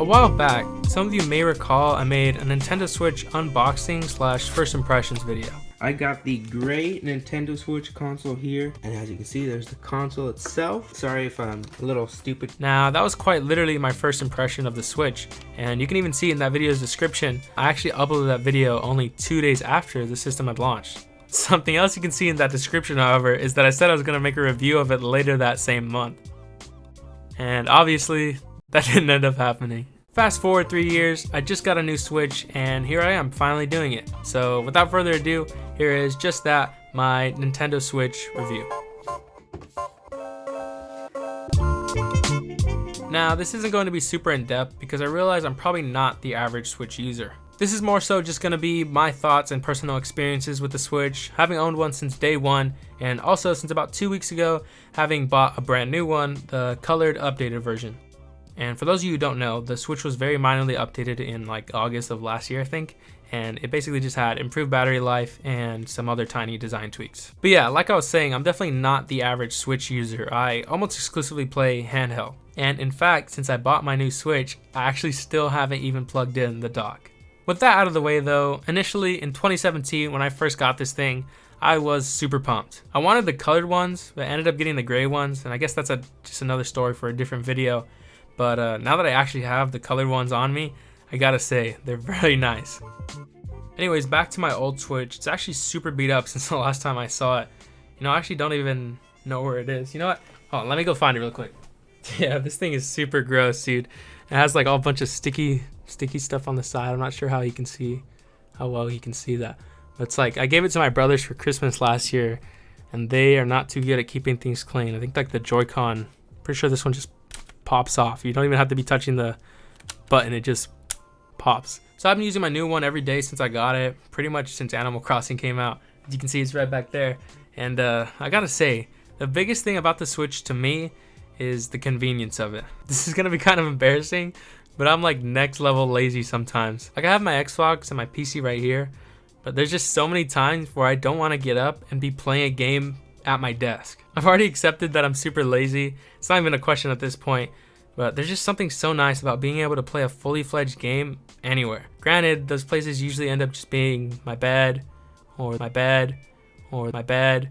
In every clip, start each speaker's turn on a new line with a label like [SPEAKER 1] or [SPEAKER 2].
[SPEAKER 1] while back, some of you may recall I made a Nintendo Switch unboxing / first impressions video.
[SPEAKER 2] I got the gray Nintendo Switch console here, and as you can see, there's the console itself. Sorry if I'm a little stupid.
[SPEAKER 1] Now, that was quite literally my first impression of the Switch, and you can even see in that video's description, I actually uploaded that video only 2 days after the system had launched. Something else you can see in that description, however, is that I said I was going to make a review of it later that same month. And obviously, that didn't end up happening. Fast forward 3 years, I just got a new Switch, and here I am finally doing it. So without further ado, here is just that, my Nintendo Switch review. Now, this isn't going to be super in-depth because I realize I'm probably not the average Switch user. This is more so just going to be my thoughts and personal experiences with the Switch, having owned one since day one, and also since about 2 weeks ago, having bought a brand new one, the colored updated version. And for those of you who don't know, the Switch was very minorly updated in like August of last year, I think, and it basically just had improved battery life and some other tiny design tweaks. But yeah, like I was saying, I'm definitely not the average Switch user. I almost exclusively play handheld. And in fact, since I bought my new Switch, I actually still haven't even plugged in the dock. With that out of the way though, initially in 2017 when I first got this thing, I was super pumped. I wanted the colored ones, but I ended up getting the gray ones, and I guess that's just another story for a different video. But now that I actually have the colored ones on me, I gotta say, they're very nice. Anyways, back to my old Switch. It's actually super beat up since the last time I saw it. You know, I actually don't even know where it is. You know what? Hold on, let me go find it real quick. Yeah, this thing is super gross, dude. It has like all a bunch of sticky stuff on the side. I'm not sure how well he can see that. But it's like, I gave it to my brothers for Christmas last year, and they are not too good at keeping things clean. I think like the Joy-Con, pretty sure this one just pops off. You don't even have to be touching the button, it just pops. So I've been using my new one every day since I got it, pretty much since Animal Crossing came out. As you can see, it's right back there. And I gotta say, the biggest thing about the Switch to me is the convenience of it. This is gonna be kind of embarrassing, but I'm like next level lazy sometimes. Like I have my Xbox and my PC right here, but there's just so many times where I don't want to get up and be playing a game at my desk. I've already accepted that I'm super lazy. It's not even a question at this point, but there's just something so nice about being able to play a fully fledged game anywhere. Granted, those places usually end up just being my bed, or my bed, or my bed.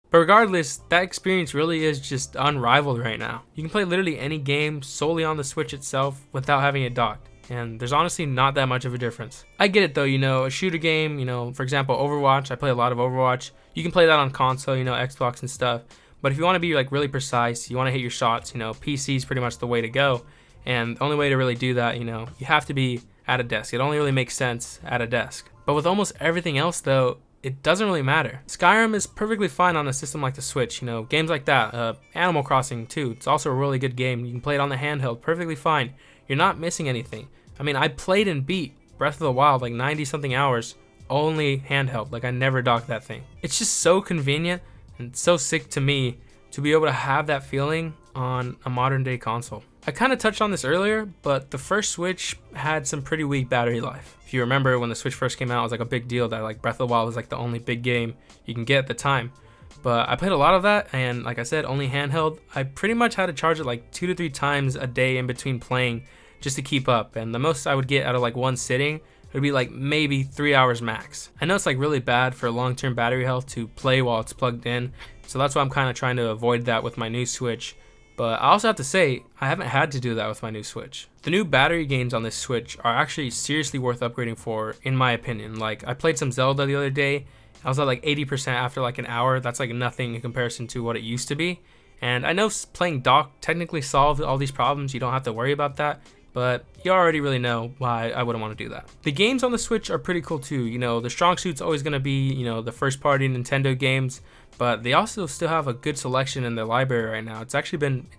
[SPEAKER 1] But regardless, that experience really is just unrivaled right now. You can play literally any game solely on the Switch itself without having it docked. And there's honestly not that much of a difference. I get it though, you know, a shooter game, you know, for example, Overwatch, I play a lot of Overwatch. You can play that on console, you know, Xbox and stuff. But if you want to be like really precise, you want to hit your shots, you know, PC is pretty much the way to go. And the only way to really do that, you know, you have to be at a desk. It only really makes sense at a desk. But with almost everything else though, it doesn't really matter. Skyrim is perfectly fine on a system like the Switch, you know, games like that. Animal Crossing too, it's also a really good game. You can play it on the handheld perfectly fine. You're not missing anything. I mean, I played and beat Breath of the Wild like 90 something hours, only handheld, like I never docked that thing. It's just so convenient and so sick to me to be able to have that feeling on a modern day console. I kind of touched on this earlier, but the first Switch had some pretty weak battery life. If you remember when the Switch first came out, it was like a big deal that like Breath of the Wild was like the only big game you can get at the time. But I played a lot of that, and like I said, only handheld. I pretty much had to charge it like 2 to 3 times a day in between playing just to keep up, and the most I would get out of like one sitting would be like maybe 3 hours max. I know it's like really bad for long-term battery health to play while it's plugged in, so that's why I'm kind of trying to avoid that with my new Switch. But I also have to say, I haven't had to do that with my new Switch. The new battery gains on this Switch are actually seriously worth upgrading for, in my opinion. Like, I played some Zelda the other day, I was at like 80% after like an hour. That's like nothing in comparison to what it used to be. And I know playing dock technically solved all these problems, you don't have to worry about that, but you already really know why I wouldn't want to do that. The games on the Switch are pretty cool too. You know, the strong suit's always going to be, you know, the first party Nintendo games, but they also still have a good selection in their library right now. It's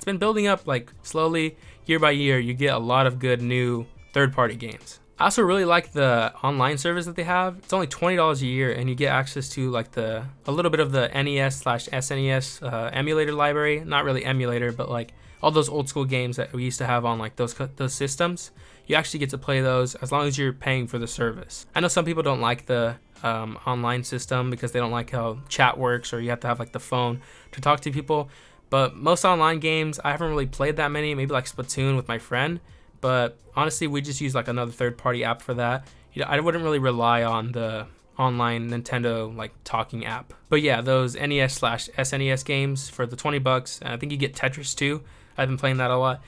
[SPEAKER 1] been building up like slowly, year by year. You get a lot of good new third-party games. I also really like the online service that they have. It's only $20 a year, and you get access to like a little bit of the NES/SNES emulator library. Not really emulator, but like all those old school games that we used to have on like those systems. You actually get to play those as long as you're paying for the service. I know some people don't like the online system because they don't like how chat works, or you have to have like the phone to talk to people. But most online games, I haven't really played that many, maybe like Splatoon with my friend. but honestly, we just use like another third-party app for that. You know, I wouldn't really rely on the online Nintendo like talking app. But yeah, those NES/SNES games for the $20, and I think you get Tetris too. I've been playing that a lot.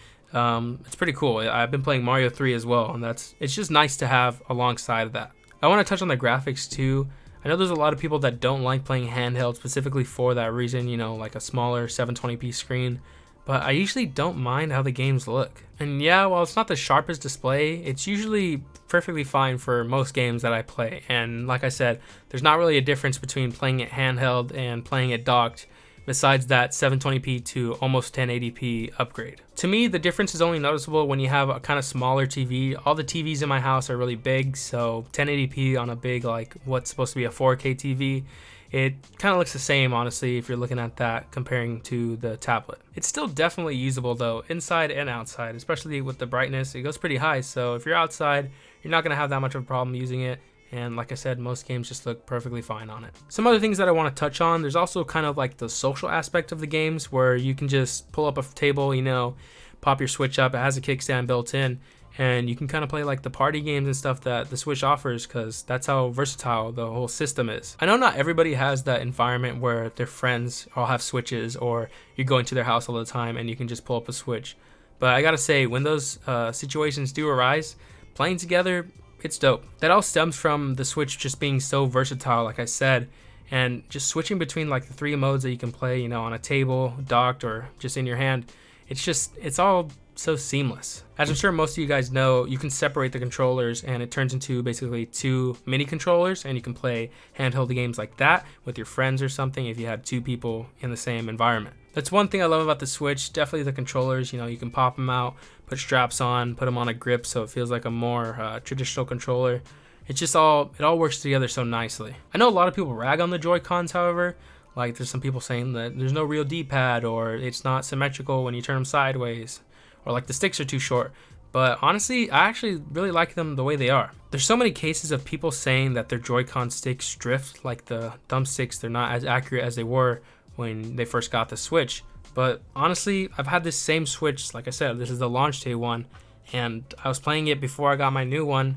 [SPEAKER 1] It's pretty cool. I've been playing Mario 3 as well, and it's just nice to have alongside of that. I want to touch on the graphics too. I know there's a lot of people that don't like playing handheld specifically for that reason, you know, like a smaller 720p screen. But I usually don't mind how the games look. And yeah, while it's not the sharpest display, it's usually perfectly fine for most games that I play. And like I said, there's not really a difference between playing it handheld and playing it docked, besides that 720p to almost 1080p upgrade. To me, the difference is only noticeable when you have a kind of smaller TV. All the TVs in my house are really big, so 1080p on a big, like what's supposed to be a 4K TV, it kind of looks the same, honestly, if you're looking at that comparing to the tablet. It's still definitely usable though, inside and outside, especially with the brightness. It goes pretty high, so if you're outside, you're not gonna have that much of a problem using it. And like I said, most games just look perfectly fine on it. Some other things that I want to touch on, there's also kind of like the social aspect of the games where you can just pull up a table, you know, pop your Switch up, it has a kickstand built in, and you can kind of play like the party games and stuff that the Switch offers, because that's how versatile the whole system is. I know not everybody has that environment where their friends all have Switches, or you're going to their house all the time and you can just pull up a Switch. But I gotta say, when those situations do arise, playing together, it's dope. That all stems from the Switch just being so versatile, like I said, and just switching between like the 3 modes that you can play, you know, on a table, docked, or just in your hand. It's all so seamless. As I'm sure most of you guys know, you can separate the controllers and it turns into basically 2 mini controllers, and you can play handheld games like that with your friends or something if you had 2 people in the same environment. That's one thing I love about the Switch, definitely the controllers. You know, you can pop them out, put straps on, put them on a grip so it feels like a more traditional controller. It all works together so nicely. I know a lot of people rag on the Joy-Cons, however. Like there's some people saying that there's no real D-pad, or it's not symmetrical when you turn them sideways, or like the sticks are too short. But honestly, I actually really like them the way they are. There's so many cases of people saying that their Joy-Con sticks drift, like the thumbsticks, they're not as accurate as they were when they first got the Switch. But honestly, I've had this same Switch, like I said, this is the launch day one, and I was playing it before I got my new one.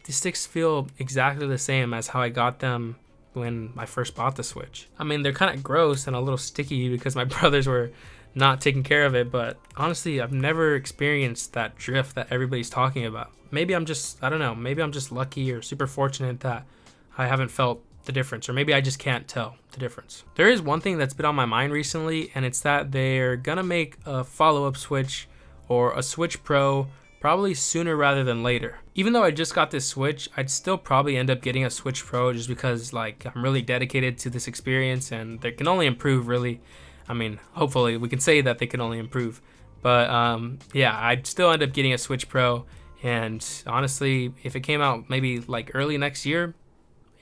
[SPEAKER 1] The sticks feel exactly the same as how I got them when I first bought the Switch. I mean, they're kind of gross and a little sticky because my brothers were not taking care of it, but honestly, I've never experienced that drift that everybody's talking about. Maybe I'm just, I don't know, maybe I'm just lucky or super fortunate that I haven't felt the difference, or maybe I just can't tell the difference. There is one thing that's been on my mind recently, and it's that they're gonna make a follow-up Switch or a Switch Pro probably sooner rather than later. Even though I just got this Switch, I'd still probably end up getting a Switch Pro just because like I'm really dedicated to this experience and they can only improve really. I mean, hopefully we can say that they can only improve. But yeah, I'd still end up getting a Switch Pro, and honestly, if it came out maybe like early next year,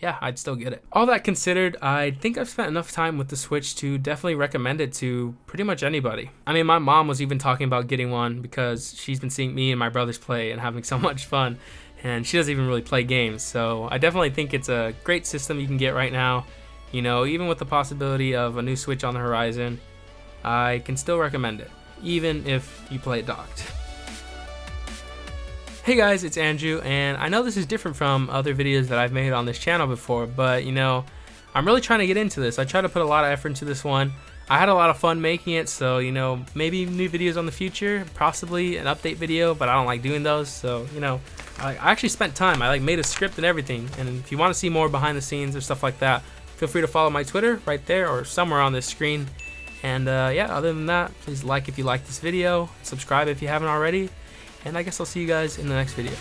[SPEAKER 1] yeah, I'd still get it. All that considered, I think I've spent enough time with the Switch to definitely recommend it to pretty much anybody. I mean, my mom was even talking about getting one because she's been seeing me and my brothers play and having so much fun, and she doesn't even really play games. So I definitely think it's a great system you can get right now. You know, even with the possibility of a new Switch on the horizon, I can still recommend it, even if you play it docked. Hey guys, it's Andrew, and I know this is different from other videos that I've made on this channel before, but you know, I'm really trying to get into this. I try to put a lot of effort into this one. I had a lot of fun making it, so you know, maybe new videos on the future, possibly an update video, but I don't like doing those, so you know, I actually spent time. I like made a script and everything, and if you want to see more behind the scenes or stuff like that, feel free to follow my Twitter right there or somewhere on this screen. And yeah, other than that, please like if you like this video, subscribe if you haven't already, and I guess I'll see you guys in the next video.